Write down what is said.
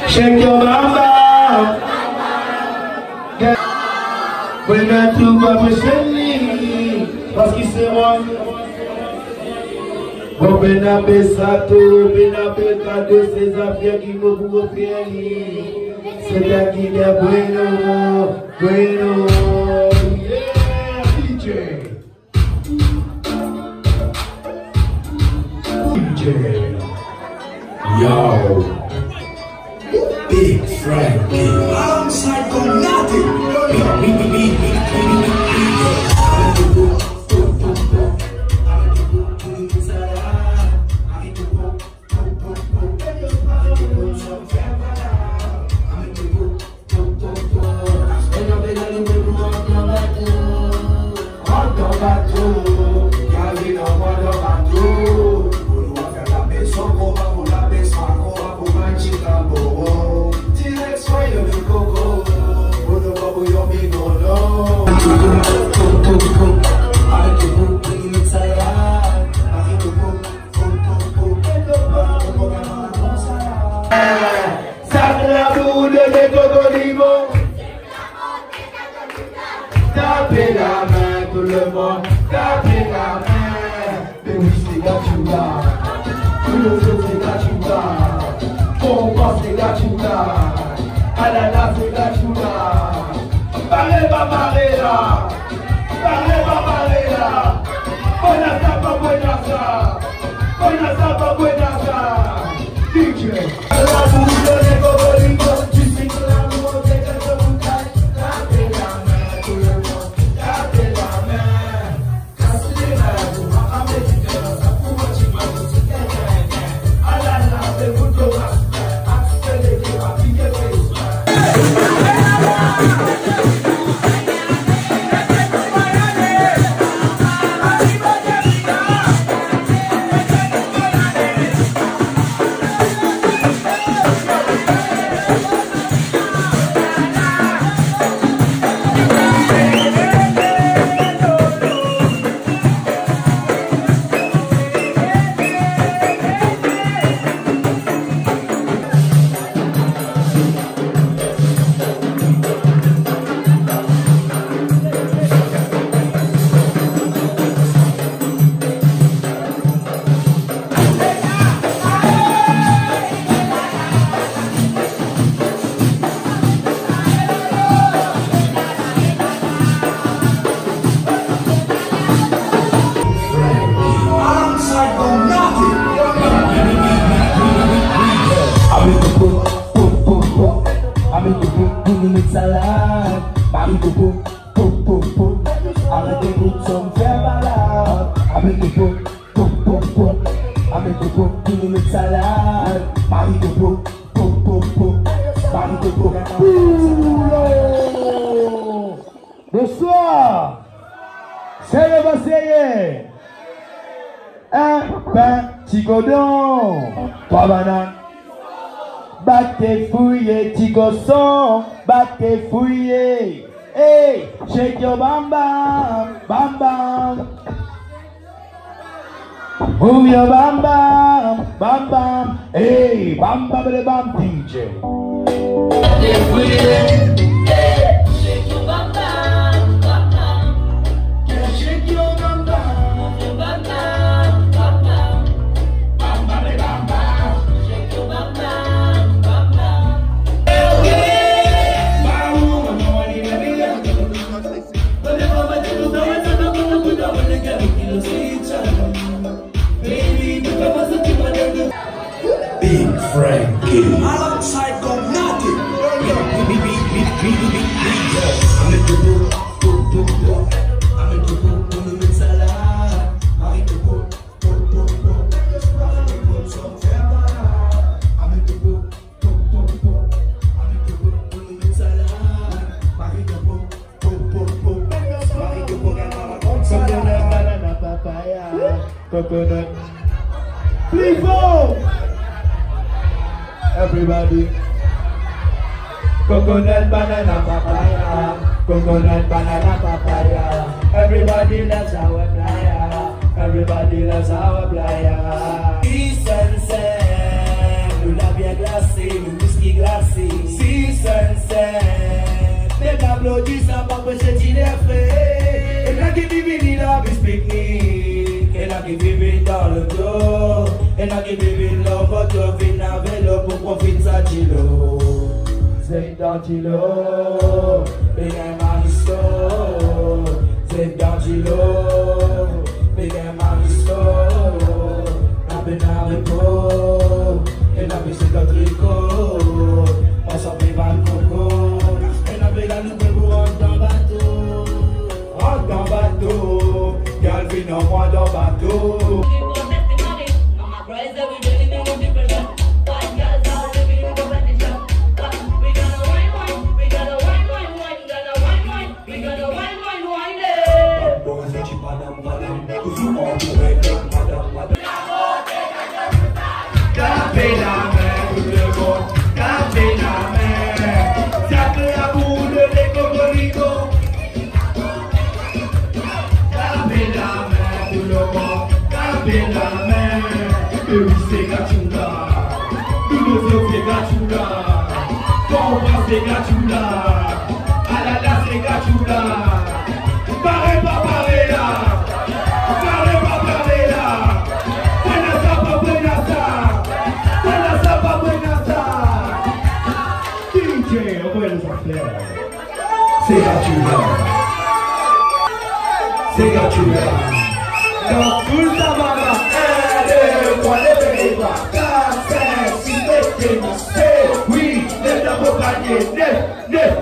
Shake your bamba. When I do parce qu'il c'est moi. Bon, ben a besato, ben a pecado, ces affaires qui me vous faire. C'est la qui est bueno, bueno. Yeah, DJ. DJ. Yo. Big Frankie. Alongside tapez la main, tout le monde, tapez la main. Mais oui, c'est Gachuga, tout le monde c'est Gachuga, Compas c'est Gachuga, Alala c'est Gachuga. Parlez pas marrer là, parlez pas marrer là. Bonasa pas bonasa, bonasa pas bonasa. DJ, la boule de l'écolico, tu sais que l'amour c'est que je vous caille. Tapez la main, tout le monde, tapez la main. Casse les mains, vous m'avez dit que ça pouvait tu m'as dit que c'est Alala c'est vous de respect, accélérez ma fille et salade, Paris de peau, arrêtez de me faire balade, avec des peaux, avec des peaux, tout le salade, Paris de peau, Paris de peau. Bonsoir, c'est le Basséier, un pain, tigodon, 3 bananes. Battez fouillé, tigosson, battez fouillé. Hey, shake your bam bam, bam bam. Move your bam bam, bam bam. Hey, bam bam de bam DJ. Battez fouillé, hey, shake your bam bam, bam bam. Shake your bam bam, move your bam bam, bam bam. Bam bam de bam bam, shake your bam bam. Big Frankie. Alongside Gognati. coconut. People! Everybody. Coconut, banana, papaya. Coconut, banana, papaya. Everybody loves our playa. Everybody loves our playa. Si sunset, nous la bien glacée, nous whisky glacé. Si sunset, les tableaux du sang pas prêcher d'y fait. Et là qui vit dans le pique-nique, et là qui vit dans le dos, et là qui vit dans votre vie dans vélo pour profiter sa chilo. C'est dans chilo, et un maristo. C'est dans chilo, et un maristo. La pénarico, et la piste de tricot. On s'en fait pas le coco, et la pénale nous pour rentrer dans bateau. Rentre dans bateau, y'a le vin en moi dans bateau. C'est Gatula, tous nos yeux c'est Gatula, quand on passe c'est Gatula, à la la c'est Gatula, paré pas paré là, paré pas paré là, buena ça pas buena ça pas buena ça, DJ on va les faire, c'est Gatula, c'est Gatula, dans tout le tabac. Oui, les deux compagnies, les